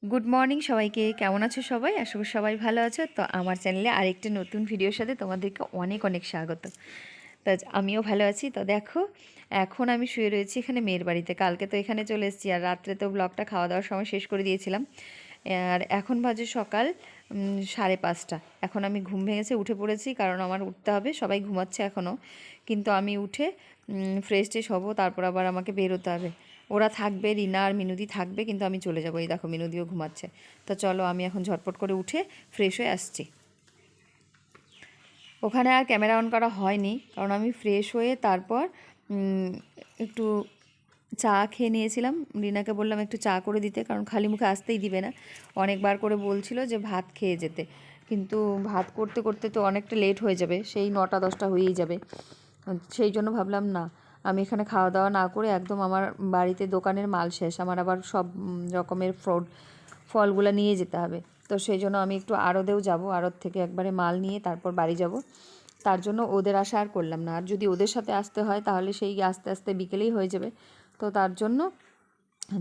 Good morning সবাইকে। কেমন আছো সবাই? আশা করি সবাই ভালো আছো। তো আমার চ্যানেলে আরেকটি নতুন ভিডিওর সাথে তোমাদেরকে অনেক অনেক স্বাগত। তো আমিও ভালো আছি। তো দেখো, এখন আমি শুয়ে রয়েছি এখানে মেয়ের বাড়িতে। কালকে তো এখানে চলে এসেছি, আর রাত্রে তো ব্লগটা খাওয়া দাওয়ার সময় শেষ করে দিয়েছিলাম। আর এখন বাজে সকাল 5:30। এখন আমি ঘুম ভেঙেছে, উঠে পড়েছি, কারণ আমার উঠতে হবে। সবাই ঘুমাচ্ছে এখনও, কিন্তু আমি উঠে ফ্রেশ ট্রেশ হবো, তারপর আবার আমাকে বেরোতে হবে। ওরা থাকবে, রিনা আর মিনুদি থাকবে, কিন্তু আমি চলে যাবো। এই দেখো, মিনুদিও ঘুমাচ্ছে। তো চলো, আমি এখন ঝটপট করে উঠে ফ্রেশ হয়ে আসছি। ওখানে আর ক্যামেরা অন করা হয়নি, কারণ আমি ফ্রেশ হয়ে তারপর একটু চা খেয়ে নিয়েছিলাম। রিনাকে বললাম একটু চা করে দিতে, কারণ খালি মুখে আসতেই দিবে না। অনেকবার করে বলছিল যে ভাত খেয়ে যেতে, কিন্তু ভাত করতে করতে তো অনেকটা লেট হয়ে যাবে, সেই 9টা-10টা হয়েই যাবে। সেই জন্য ভাবলাম না, আমি এখানে খাওয়া দাওয়া না করে একদম আমার বাড়িতে দোকানের মাল শেষ, আমার আবার সব রকমের ফলগুলো নিয়ে যেতে হবে। তো সেই জন্য আমি একটু আড়তেও যাব, আড়ত থেকে একবারে মাল নিয়ে তারপর বাড়ি যাব। তার জন্য ওদের আশা আর করলাম না। আর যদি ওদের সাথে আসতে হয় তাহলে সেই আস্তে আস্তে বিকেলেই হয়ে যাবে। তো তার জন্য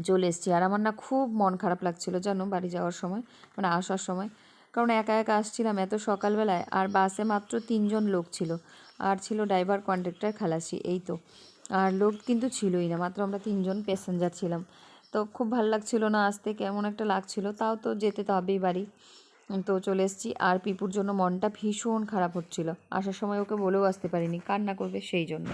চলে এসেছি। আর আমার না খুব মন খারাপ লাগছিল জানো, বাড়ি যাওয়ার সময়, মানে আসার সময়। কারণ একা একা আসছিলাম এত সকালবেলায়, আর বাসে মাত্র 3জন লোক ছিল, আর ছিল ড্রাইভার, কন্ডাক্টর, খালাসি, এই তো। আর লোক কিন্তু ছিলই না, মাত্র আমরা 3জন প্যাসেঞ্জার ছিলাম। তো খুব ভালো লাগছিল না আসতে, কেমন একটা লাগছিল। তাও তো যেতে তো হবেই বাড়ি। তো চলে এসেছি। আর পিপুর জন্য মনটা ভীষণ খারাপ হচ্ছিল, আসার সময় ওকে বলেও আসতে পারিনি, কান্না করবে সেই জন্য।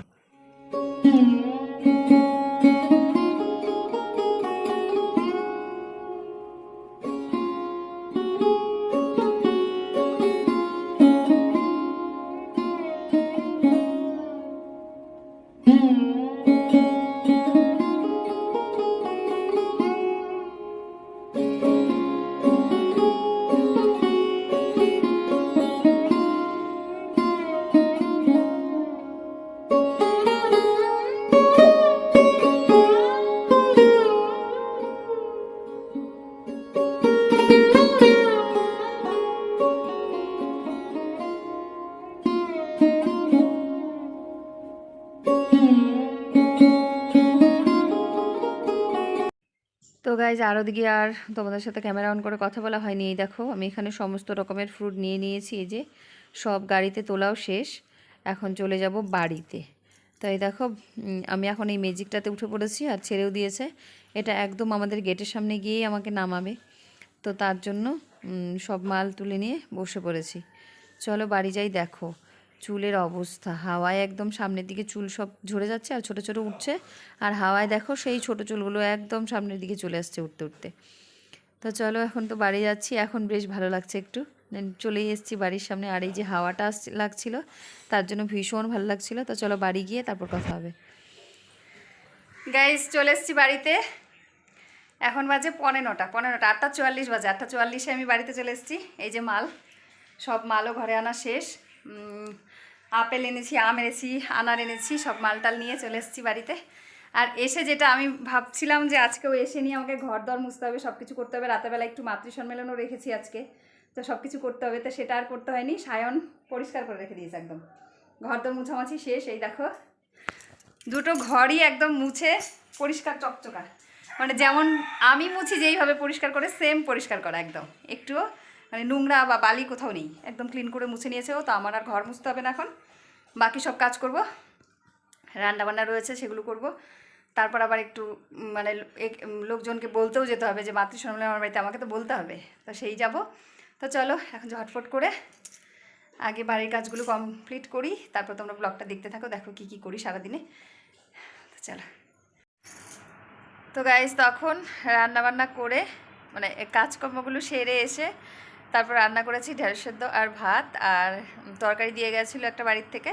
তো গাইজ, আর ওদিকে আর তোমাদের সাথে ক্যামেরা অন করে কথা বলা হয়নি। এই দেখো, আমি এখানে সমস্ত রকমের ফ্রুট নিয়ে নিয়েছি। এই যে সব গাড়িতে তোলাও শেষ, এখন চলে যাব বাড়িতে। তো এই দেখো, আমি এখন এই ম্যাজিকটাতে উঠে পড়েছি, আর ছেড়েও দিয়েছে। এটা একদম আমাদের গেটের সামনে গিয়েই আমাকে নামাবে। তো তার জন্য সব মাল তুলে নিয়ে বসে পড়েছি। চলো বাড়ি যাই। দেখো চুলের অবস্থা, হাওয়ায় একদম সামনের দিকে চুল সব ঝরে যাচ্ছে, আর ছোট ছোট উঠছে। আর হাওয়ায় দেখো সেই ছোট চুলগুলো একদম সামনের দিকে চলে আসছে উঠতে উঠতে। তো চলো, এখন তো বাড়ি যাচ্ছি। এখন বেশ ভালো লাগছে একটু, চলেই এসেছি বাড়ির সামনে। আর এই যে হাওয়াটা লাগছিল, তার জন্য ভীষণ ভালো লাগছিল। তো চলো বাড়ি গিয়ে তারপর কথা হবে। গাইজ, চলে এসেছি বাড়িতে। এখন বাজে 9:45, 8:44 বাজে। 8:44-এ আমি বাড়িতে চলে এসেছি। এই যে মাল, সব মালও ঘরে আনা শেষ। আপেল এনেছি, আম এনেছি, আনার এনেছি, সব মালটাল নিয়ে চলে এসেছি বাড়িতে। আর এসে যেটা আমি ভাবছিলাম যে আজকেও এসে নিয়ে আমাকে ঘর দর মুছতে হবে, সব কিছু করতে হবে। রাতেরবেলা একটু মাতৃসম্মেলনও রেখেছি আজকে, তো সব কিছু করতে হবে। তো সেটা আর করতে হয়নি, সায়ন পরিষ্কার করে রেখে দিয়েছে একদম। ঘর দর মুছামাছি শেষ। এই দেখো, দুটো ঘরই একদম মুছে পরিষ্কার চকচকা, মানে যেমন আমি মুছি যেইভাবে পরিষ্কার করে, সেম পরিষ্কার করা একদম। একটুও মানে নোংরা বা বালি কোথাও নেই, একদম ক্লিন করে মুছে নিয়েছে ও। তো আমার আর ঘর মুছতে হবে না এখন, বাকি সব কাজ করব। রান্নাবান্না রয়েছে, সেগুলো করব। তারপর আবার একটু মানে লোকজনকে বলতেও যেতে হবে যে মাতৃসম্মেলন আমার বাড়িতে, আমাকে তো বলতে হবে। তো সেই যাব। তো চলো এখন ঝটফট করে আগে বাড়ির কাজগুলো কমপ্লিট করি, তারপর তোমরা ব্লগটা দেখতে থাকো, দেখো কী কী করি সারাদিনে। তো চলো। তো গাইজ, তখন রান্নাবান্না করে মানে কাজকর্মগুলো সেরে এসে তারপর রান্না করেছি ঢেঁড়স সেদ্ধ আর ভাত। আর তরকারি দিয়ে গেছিলো একটা বাড়ির থেকে,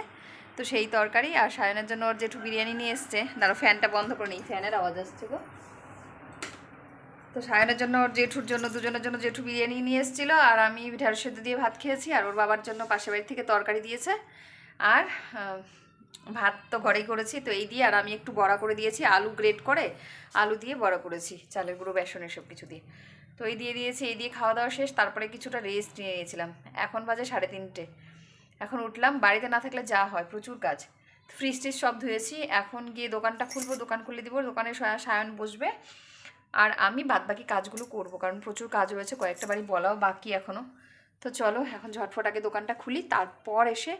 তো সেই তরকারি। আর সায়নের জন্য ওর জেঠু বিরিয়ানি নিয়ে এসছে। দাঁড়ো, ফ্যানটা বন্ধ করে নিই, ফ্যানের আওয়াজ আসছে গো। তো সায়নের জন্য, ওর জেঠুর জন্য, দুজনের জন্য জেঠু বিরিয়ানি নিয়ে এসেছিলো। আর আমি ঢেঁড়স সেদ্ধ দিয়ে ভাত খেয়েছি। আর ওর বাবার জন্য পাশের বাড়ি থেকে তরকারি দিয়েছে। আর ভাত তো ঘরেই করেছি, তো এই দিয়ে। আর আমি একটু বড়া করে দিয়েছি, আলু গ্রেট করে আলু দিয়ে বড়া করেছি, চালের গুঁড়ো, বেসনের সব কিছু দিয়ে। তো এই দিয়ে দিয়েছি। এই দিয়ে খাওয়া দাওয়া শেষ। তারপরে কিছুটা রেস্ট নিয়ে নিয়েছিলাম। এখন বাজে 3:30। এখন উঠলাম। বাড়িতে না থাকলে যা হয়, প্রচুর কাজ। ফ্রিজ ট্রিজ সব ধুয়েছি। এখন গিয়ে দোকানটা খুলবো, দোকান খুলে দিব। দোকানে সায়ন বসবে, আর আমি বাদবাকি কাজগুলো করব, কারণ প্রচুর কাজ রয়েছে, কয়েকটা বাড়ি বলাও বাকি এখনও। তো চলো এখন ঝটফট আগে দোকানটা খুলি, তারপর এসে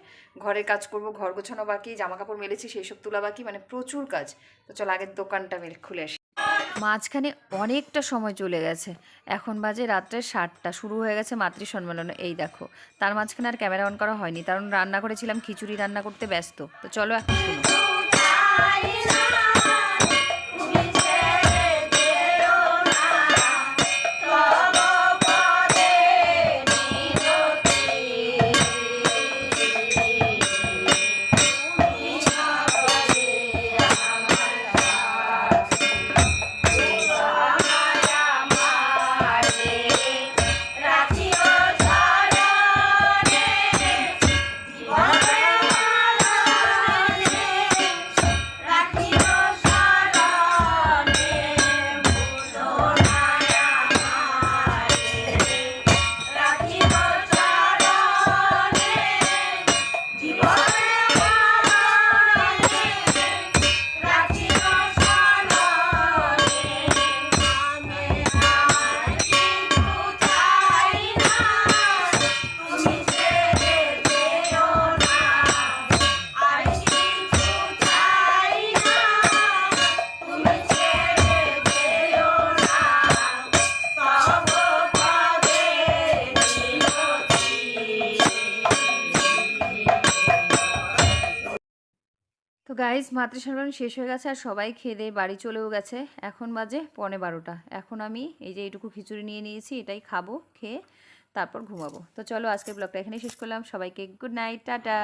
ঘরের কাজ করব। ঘর গোছানো বাকি, জামা কাপড় মেলেছি সেই সব তোলা বাকি, মানে প্রচুর কাজ। তো চলো আগে দোকানটা খুলে আসি। মাঝখানে অনেকটা সময় চলে গেছে, এখন বাজে রাত্রে 7টা, শুরু হয়ে গেছে মাতৃ সম্মেলন, এই দেখো। তার মাঝখানে আর ক্যামেরা অন করা হয়নি, কারণ রান্না করেছিলাম, খিচুড়ি রান্না করতে ব্যস্ত। তো চলো এখন শুনো। তো গাইজ মাতৃ সম্মেলন শেষ হয়ে গেছে, আর সবাই খেয়ে দিয়ে বাড়ি চলেও গেছে। এখন বাজে 11:15। এখন আমি এই যে এইটুকু খিচুড়ি নিয়ে নিয়েছি, এটাই খাবো, খেয়ে তারপর ঘুমাবো। তো চলো আজকের ব্লগটা এখানেই শেষ করলাম। সবাইকে গুড নাইট, টাটা।